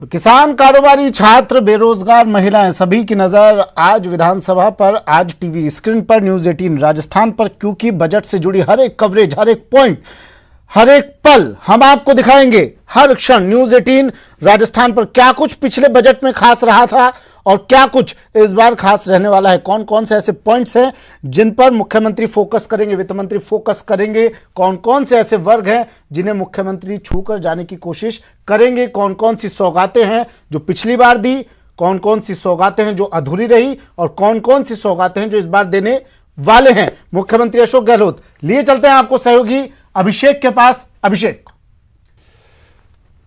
किसान, कारोबारी, छात्र, बेरोजगार, महिलाएं सभी की नजर आज विधानसभा पर, आज टीवी स्क्रीन पर, न्यूज 18 राजस्थान पर, क्योंकि बजट से जुड़ी हर एक कवरेज, हर एक पॉइंट, हर एक पल हम आपको दिखाएंगे। हर क्षण न्यूज 18 राजस्थान पर क्या कुछ पिछले बजट में खास रहा था और क्या कुछ इस बार खास रहने वाला है, कौन कौन से ऐसे पॉइंट्स हैं जिन पर मुख्यमंत्री फोकस करेंगे, वित्त मंत्री फोकस करेंगे, कौन कौन से ऐसे वर्ग हैं जिन्हें मुख्यमंत्री छूकर जाने की कोशिश करेंगे, कौन कौन सी सौगातें हैं जो पिछली बार दी, कौन कौन सी सौगातें हैं जो अधूरी रही और कौन कौन सी सौगातें हैं जो इस बार देने वाले हैं मुख्यमंत्री अशोक गहलोत। लिए चलते हैं आपको सहयोगी अभिषेक के पास। अभिषेक,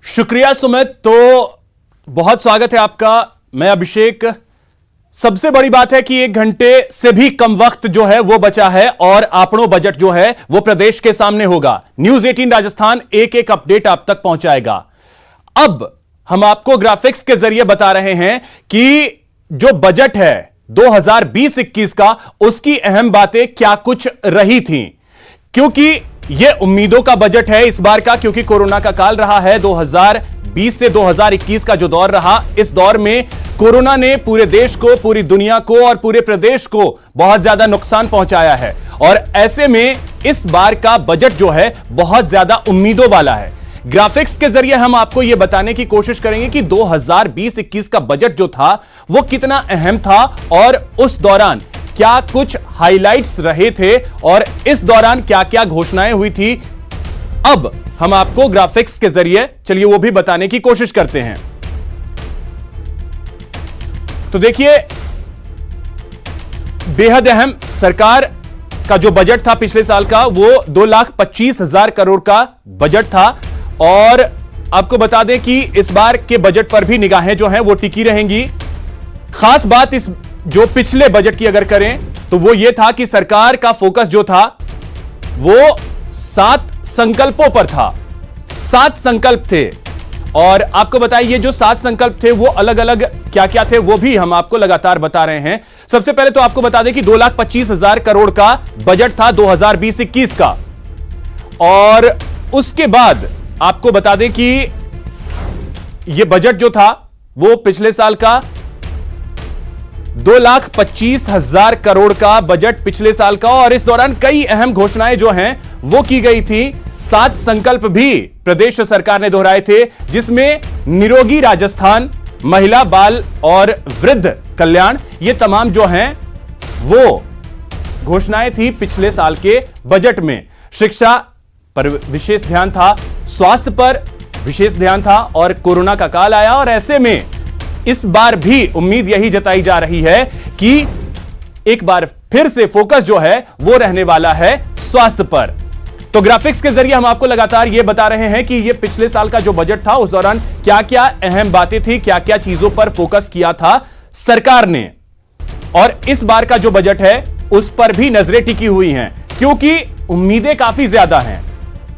शुक्रिया सुमित। तो बहुत स्वागत है आपका। मैं अभिषेक। सबसे बड़ी बात है कि 1 घंटे से भी कम वक्त जो है वो बचा है और आपनो बजट जो है वो प्रदेश के सामने होगा। न्यूज 18 राजस्थान एक एक अपडेट आप तक पहुंचाएगा। अब हम आपको ग्राफिक्स के जरिए बता रहे हैं कि जो बजट है 2020-21 का, उसकी अहम बातें क्या कुछ रही थी, क्योंकि यह उम्मीदों का बजट है इस बार का, क्योंकि कोरोना का काल रहा है। 2020 से 2021 का जो दौर रहा, इस दौर में कोरोना ने पूरे देश को, पूरी दुनिया को और पूरे प्रदेश को बहुत ज्यादा नुकसान पहुंचाया है और ऐसे में इस बार का बजट जो है बहुत ज्यादा उम्मीदों वाला है। ग्राफिक्स के जरिए हम आपको यह बताने की कोशिश करेंगे कि 2020-21 का बजट जो था वो कितना अहम था और उस दौरान क्या कुछ हाइलाइट्स रहे थे और इस दौरान क्या क्या घोषणाएं हुई थी। अब हम आपको ग्राफिक्स के जरिए चलिए वो भी बताने की कोशिश करते हैं। तो देखिए, बेहद अहम सरकार का जो बजट था पिछले साल का, वो 2,25,000 करोड़ का बजट था और आपको बता दें कि इस बार के बजट पर भी निगाहें जो हैं वो टिकी रहेंगी। खास बात इस जो पिछले बजट की अगर करें तो वो ये था कि सरकार का फोकस जो था वो 7 संकल्पों पर था। 7 संकल्प थे और आपको बताइए ये जो 7 संकल्प थे वो अलग अलग क्या क्या थे वो भी हम आपको लगातार बता रहे हैं। सबसे पहले तो आपको बता दें कि 2,25,000 करोड़ का बजट था 2020-21 का और उसके बाद आपको बता दें कि यह बजट जो था वो पिछले साल का 2,25,000 करोड़ का बजट पिछले साल का और इस दौरान कई अहम घोषणाएं जो हैं वो की गई थी। 7 संकल्प भी प्रदेश सरकार ने दोहराए थे, जिसमें निरोगी राजस्थान, महिला, बाल और वृद्ध कल्याण, ये तमाम जो हैं वो घोषणाएं थी पिछले साल के बजट में। शिक्षा पर विशेष ध्यान था, स्वास्थ्य पर विशेष ध्यान था और कोरोना का काल आया और ऐसे में इस बार भी उम्मीद यही जताई जा रही है कि एक बार फिर से फोकस जो है वो रहने वाला है स्वास्थ्य पर। तो ग्राफिक्स के जरिए हम आपको लगातार ये बता रहे हैं कि ये पिछले साल का जो बजट था उस दौरान क्या क्या अहम बातें थी, क्या क्या चीजों पर फोकस किया था सरकार ने और इस बार का जो बजट है उस पर भी नजरें टिकी हुई हैं, क्योंकि उम्मीदें काफी ज्यादा हैं।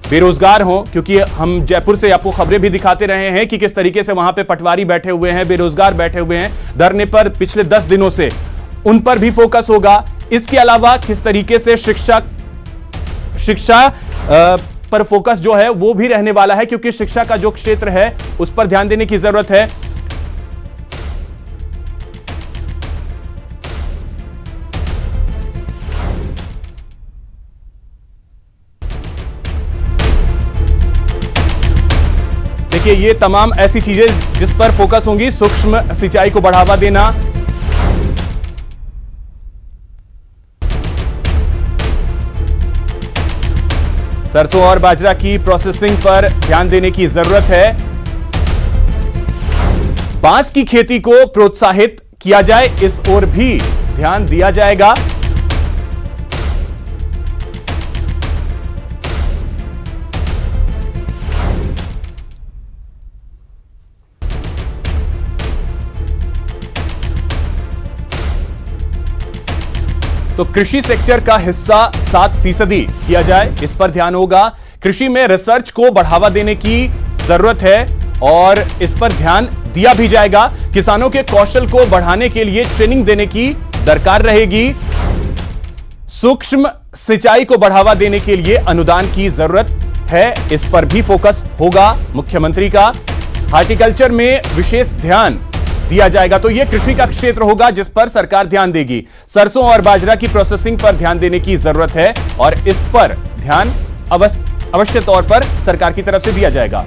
बेरोजगार हो, क्योंकि हम जयपुर से आपको खबरें भी दिखाते रहे हैं कि किस तरीके से वहां पे पटवारी बैठे हुए हैं, बेरोजगार बैठे हुए हैं धरने पर पिछले 10 दिनों से, उन पर भी फोकस होगा। इसके अलावा किस तरीके से शिक्षा पर फोकस जो है वो भी रहने वाला है, क्योंकि शिक्षा का जो क्षेत्र है उस पर ध्यान देने की जरूरत है। देखिए, ये तमाम ऐसी चीजें जिस पर फोकस होंगी। सूक्ष्म सिंचाई को बढ़ावा देना, सरसों और बाजरा की प्रोसेसिंग पर ध्यान देने की जरूरत है। बांस की खेती को प्रोत्साहित किया जाए, इस ओर भी ध्यान दिया जाएगा। तो कृषि सेक्टर का हिस्सा 7% किया जाए, इस पर ध्यान होगा। कृषि में रिसर्च को बढ़ावा देने की जरूरत है और इस पर ध्यान दिया भी जाएगा। किसानों के कौशल को बढ़ाने के लिए ट्रेनिंग देने की दरकार रहेगी। सूक्ष्म सिंचाई को बढ़ावा देने के लिए अनुदान की जरूरत है, इस पर भी फोकस होगा मुख्यमंत्री का। हार्टिकल्चर में विशेष ध्यान दिया जाएगा। तो यह कृषि का क्षेत्र होगा जिस पर सरकार ध्यान देगी। सरसों और बाजरा की प्रोसेसिंग पर ध्यान देने की जरूरत है और इस पर ध्यान अवश्य तौर पर सरकार की तरफ से दिया जाएगा।